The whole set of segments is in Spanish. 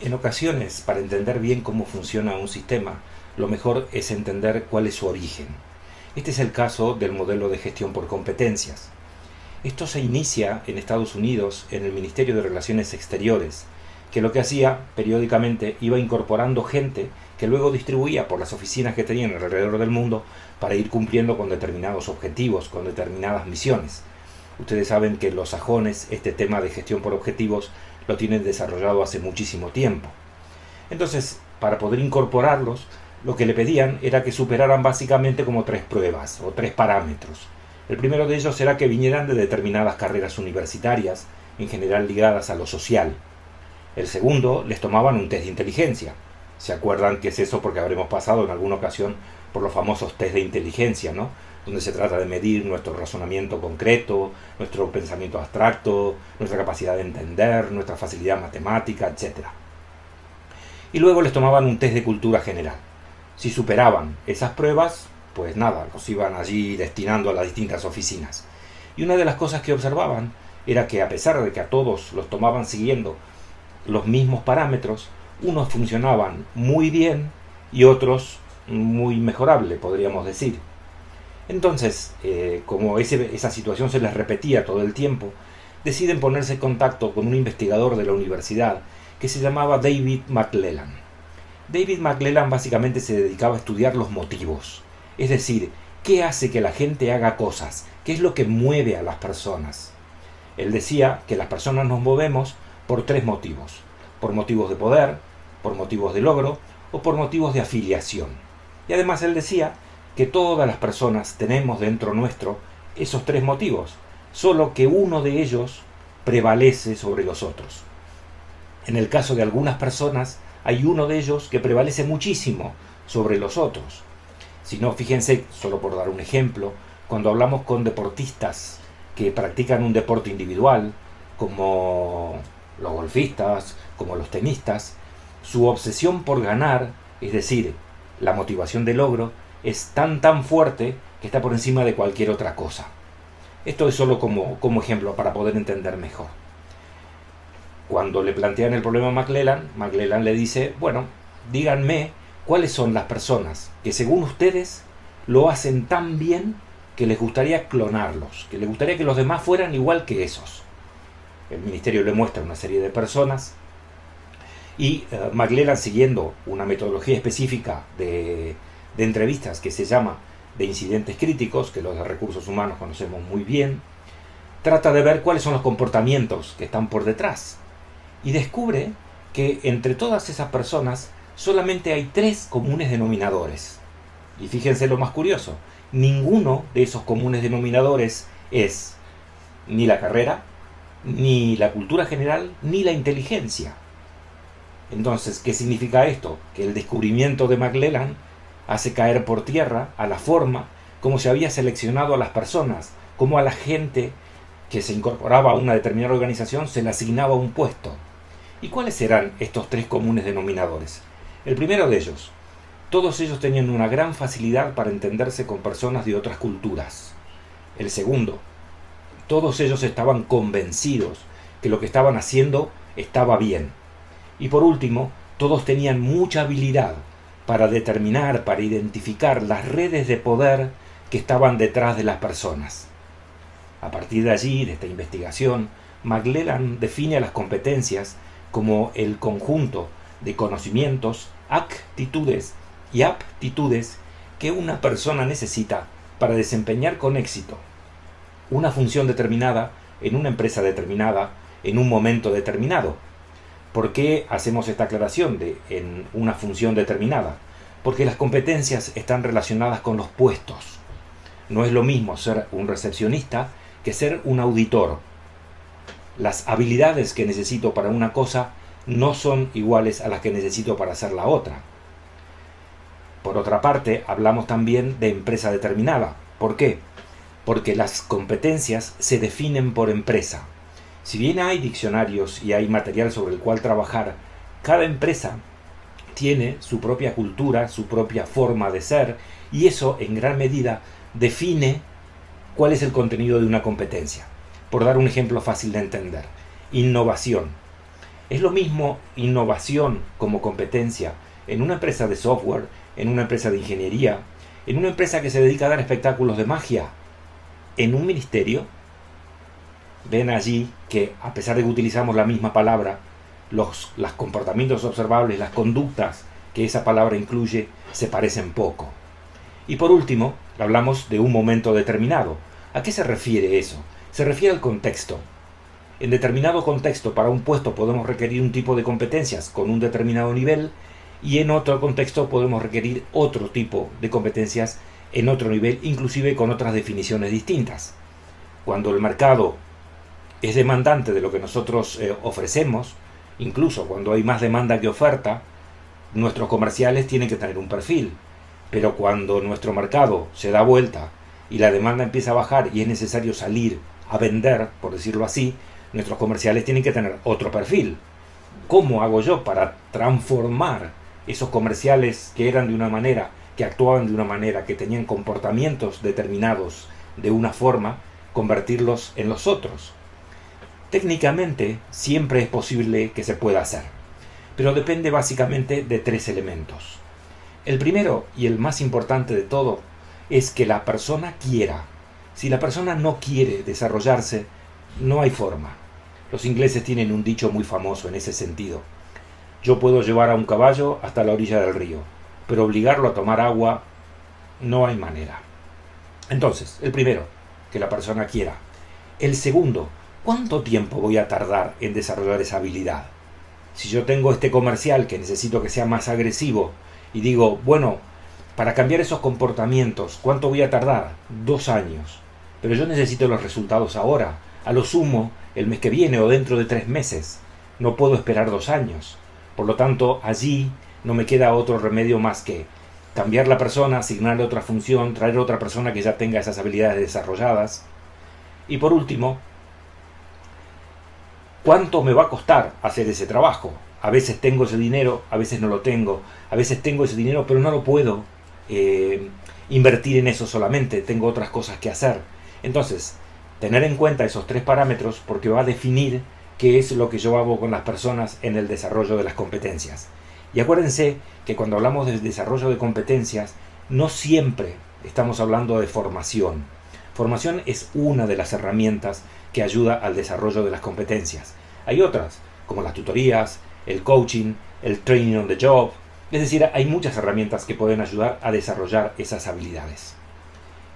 En ocasiones, para entender bien cómo funciona un sistema, lo mejor es entender cuál es su origen. Este es el caso del modelo de gestión por competencias. Esto se inicia en Estados Unidos en el Ministerio de Relaciones Exteriores, que lo que hacía periódicamente iba incorporando gente que luego distribuía por las oficinas que tenían alrededor del mundo para ir cumpliendo con determinados objetivos, con determinadas misiones. Ustedes saben que los sajones este tema de gestión por objetivos lo tienen desarrollado hace muchísimo tiempo. Entonces, para poder incorporarlos, lo que le pedían era que superaran básicamente como 3 pruebas o 3 parámetros. El primero de ellos era que vinieran de determinadas carreras universitarias, en general ligadas a lo social. El segundo, les tomaban un test de inteligencia. ¿Se acuerdan qué es eso? Porque habremos pasado en alguna ocasión por los famosos test de inteligencia, ¿no? Donde se trata de medir nuestro razonamiento concreto, nuestro pensamiento abstracto, nuestra capacidad de entender, nuestra facilidad matemática, etc. Y luego les tomaban un test de cultura general. Si superaban esas pruebas, pues nada, los iban allí destinando a las distintas oficinas. Y una de las cosas que observaban era que a pesar de que a todos los tomaban siguiendo los mismos parámetros, unos funcionaban muy bien y otros muy mejorable, podríamos decir. Entonces, como esa situación se les repetía todo el tiempo, deciden ponerse en contacto con un investigador de la universidad que se llamaba David McClelland. David McClelland básicamente se dedicaba a estudiar los motivos, es decir, qué hace que la gente haga cosas, qué es lo que mueve a las personas. Él decía que las personas nos movemos por 3 motivos: por motivos de poder, por motivos de logro o por motivos de afiliación. Y además él decía que todas las personas tenemos dentro nuestro esos 3 motivos, solo que uno de ellos prevalece sobre los otros. En el caso de algunas personas hay uno de ellos que prevalece muchísimo sobre los otros. Si no, fíjense, solo por dar un ejemplo, cuando hablamos con deportistas que practican un deporte individual, como los golfistas, como los tenistas, su obsesión por ganar, es decir, la motivación de logro, es tan fuerte que está por encima de cualquier otra cosa. Esto es solo como ejemplo para poder entender mejor. Cuando le plantean el problema a McClelland le dice, bueno, díganme cuáles son las personas que según ustedes lo hacen tan bien que les gustaría clonarlos, que les gustaría que los demás fueran igual que esos. El ministerio le muestra una serie de personas y McClelland, siguiendo una metodología específica de entrevistas que se llama de incidentes críticos, que los de recursos humanos conocemos muy bien, trata de ver cuáles son los comportamientos que están por detrás y descubre que entre todas esas personas solamente hay 3 comunes denominadores. Y fíjense lo más curioso, ninguno de esos comunes denominadores es ni la carrera, ni la cultura general, ni la inteligencia. Entonces, ¿qué significa esto? Que el descubrimiento de McClelland hace caer por tierra a la forma como se había seleccionado a las personas, como a la gente que se incorporaba a una determinada organización se le asignaba un puesto. ¿Y cuáles eran estos 3 comunes denominadores? El primero de ellos, todos ellos tenían una gran facilidad para entenderse con personas de otras culturas. El segundo, todos ellos estaban convencidos que lo que estaban haciendo estaba bien. Y por último, todos tenían mucha habilidad para determinar, para identificar las redes de poder que estaban detrás de las personas. A partir de allí, de esta investigación, McClelland define a las competencias como el conjunto de conocimientos, actitudes y aptitudes que una persona necesita para desempeñar con éxito una función determinada en una empresa determinada en un momento determinado. ¿Por qué hacemos esta aclaración de en una función determinada? Porque las competencias están relacionadas con los puestos. No es lo mismo ser un recepcionista que ser un auditor. Las habilidades que necesito para una cosa no son iguales a las que necesito para hacer la otra. Por otra parte, hablamos también de empresa determinada. ¿Por qué? Porque las competencias se definen por empresa. Si bien hay diccionarios y hay material sobre el cual trabajar, cada empresa tiene su propia cultura, su propia forma de ser, y eso en gran medida define cuál es el contenido de una competencia. Por dar un ejemplo fácil de entender, innovación. Es lo mismo innovación como competencia en una empresa de software, en una empresa de ingeniería, en una empresa que se dedica a dar espectáculos de magia, en un ministerio. Ven allí que, a pesar de que utilizamos la misma palabra, los comportamientos observables, las conductas que esa palabra incluye, se parecen poco. Y por último, hablamos de un momento determinado. ¿A qué se refiere eso? Se refiere al contexto. En determinado contexto, para un puesto podemos requerir un tipo de competencias con un determinado nivel, y en otro contexto podemos requerir otro tipo de competencias en otro nivel, inclusive con otras definiciones distintas. Cuando el mercado es demandante de lo que nosotros ofrecemos, incluso cuando hay más demanda que oferta, nuestros comerciales tienen que tener un perfil. Pero cuando nuestro mercado se da vuelta y la demanda empieza a bajar y es necesario salir a vender, por decirlo así, nuestros comerciales tienen que tener otro perfil. ¿Cómo hago yo para transformar esos comerciales que eran de una manera, que actuaban de una manera, que tenían comportamientos determinados de una forma, convertirlos en los otros? Técnicamente siempre es posible que se pueda hacer, pero depende básicamente de tres elementos. El primero y el más importante de todo es que la persona quiera. Si la persona no quiere desarrollarse, no hay forma. Los ingleses tienen un dicho muy famoso en ese sentido. Yo puedo llevar a un caballo hasta la orilla del río, pero obligarlo a tomar agua no hay manera. Entonces, el primero, que la persona quiera. El segundo, ¿cuánto tiempo voy a tardar en desarrollar esa habilidad? Si yo tengo este comercial que necesito que sea más agresivo y digo, bueno, para cambiar esos comportamientos, ¿cuánto voy a tardar? 2 años. Pero yo necesito los resultados ahora, a lo sumo el mes que viene o dentro de 3 meses. No puedo esperar 2 años. Por lo tanto, allí no me queda otro remedio más que cambiar la persona, asignarle otra función, traer otra persona que ya tenga esas habilidades desarrolladas. Y por último, ¿cuánto me va a costar hacer ese trabajo? A veces tengo ese dinero, a veces no lo tengo. A veces tengo ese dinero, pero no lo puedo invertir en eso solamente. Tengo otras cosas que hacer. Entonces, tener en cuenta esos 3 parámetros porque va a definir qué es lo que yo hago con las personas en el desarrollo de las competencias. Y acuérdense que cuando hablamos de desarrollo de competencias, no siempre estamos hablando de formación. Formación es una de las herramientas que ayuda al desarrollo de las competencias. Hay otras, como las tutorías, el coaching, el training on the job. Es decir, hay muchas herramientas que pueden ayudar a desarrollar esas habilidades.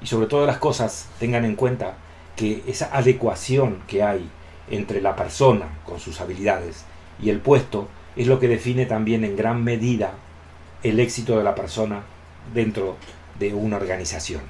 Y sobre todas las cosas, tengan en cuenta que esa adecuación que hay entre la persona con sus habilidades y el puesto es lo que define también en gran medida el éxito de la persona dentro de una organización.